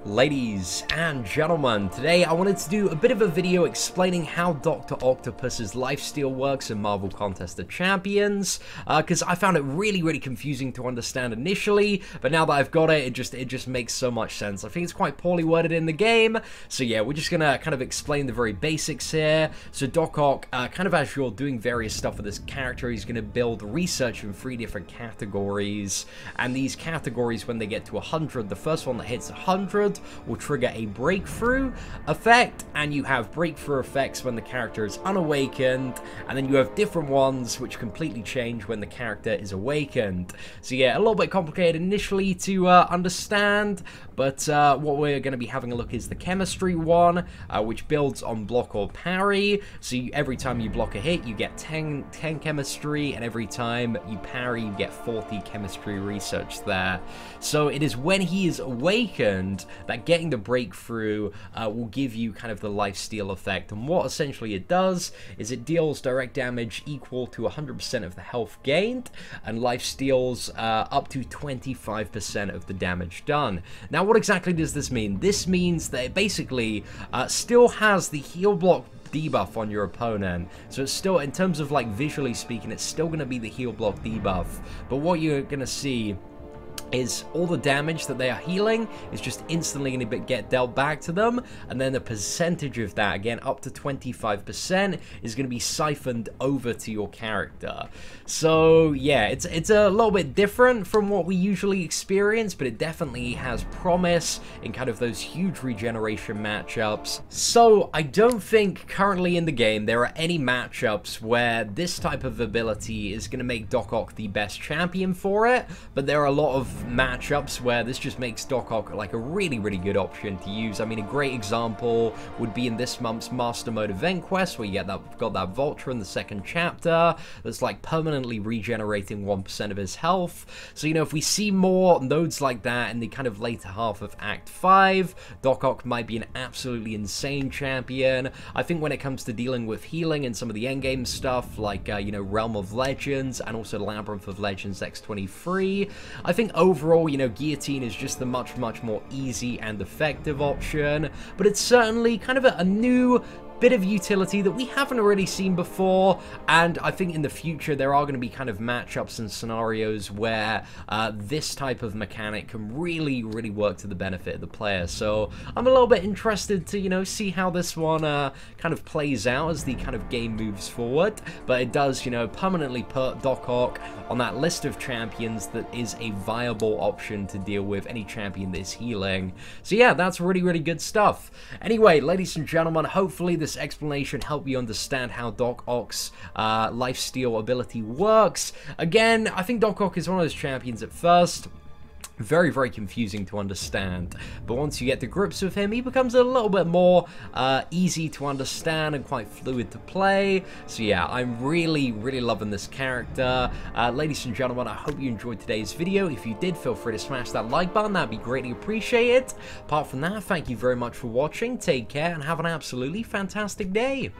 Ladies and gentlemen, today I wanted to do a bit of a video explaining how Doctor Octopus's Lifesteal works in Marvel Contest of Champions, because I found it really confusing to understand initially, but now that I've got it, it just makes so much sense. I think it's quite poorly worded in the game, so yeah, we're just gonna kind of explain the very basics here. So Doc Ock, kind of as you're doing various stuff with this character, he's gonna build research in 3 different categories, and these categories, when they get to 100, the first one that hits 100 will trigger a breakthrough effect, and you have breakthrough effects when the character is unawakened, and then you have different ones which completely change when the character is awakened. So yeah, a little bit complicated initially to understand, but what we're going to be having a look is the chemistry one, which builds on block or parry. So every time you block a hit, you get 10 chemistry, and every time you parry, you get 40 chemistry research there. So it is when he is awakened that getting the breakthrough will give you kind of the lifesteal effect. And what essentially it does is it deals direct damage equal to 100% of the health gained, and lifesteals up to 25% of the damage done. Now, what exactly does this mean? This means that it basically still has the heal block debuff on your opponent, so it's still, in terms of like visually speaking, it's still going to be the heal block debuff, but what you're going to see is all the damage that they are healing is just instantly going to get dealt back to them, and then the percentage of that, again up to 25%, is going to be siphoned over to your character. So yeah, it's a little bit different from what we usually experience, but it definitely has promise in kind of those huge regeneration matchups. So I don't think currently in the game there are any matchups where this type of ability is going to make Doc Ock the best champion for it, but there are a lot of matchups where this just makes Doc Ock like a really good option to use. I mean, a great example would be in this month's Master Mode event quest, where you got that Vulture in the 2nd chapter that's like permanently regenerating 1% of his health. So, you know, if we see more nodes like that in the kind of later half of Act 5, Doc Ock might be an absolutely insane champion. I think when it comes to dealing with healing and some of the endgame stuff, like, you know, Realm of Legends and also Labyrinth of Legends X23, I think overall, you know, Guillotine is just the much more easy and effective option, but it's certainly kind of a new bit of utility that we haven't already seen before, and I think in the future there are going to be kind of matchups and scenarios where this type of mechanic can really work to the benefit of the player. So I'm a little bit interested to, you know, see how this one kind of plays out as the kind of game moves forward, but it does, you know, permanently put Doc Ock on that list of champions that is a viable option to deal with any champion that is healing. So yeah, that's really good stuff. Anyway, ladies and gentlemen, hopefully this explanation helped you understand how Doc Ock's lifesteal ability works. Again, I think Doc Ock is one of those champions at first very confusing to understand, but once you get to grips with him, he becomes a little bit more easy to understand and quite fluid to play. So yeah, I'm really loving this character. Ladies and gentlemen, I hope you enjoyed today's video. If you did, feel free to smash that like button, that'd be greatly appreciated. Apart from that, thank you very much for watching, take care, and have an absolutely fantastic day.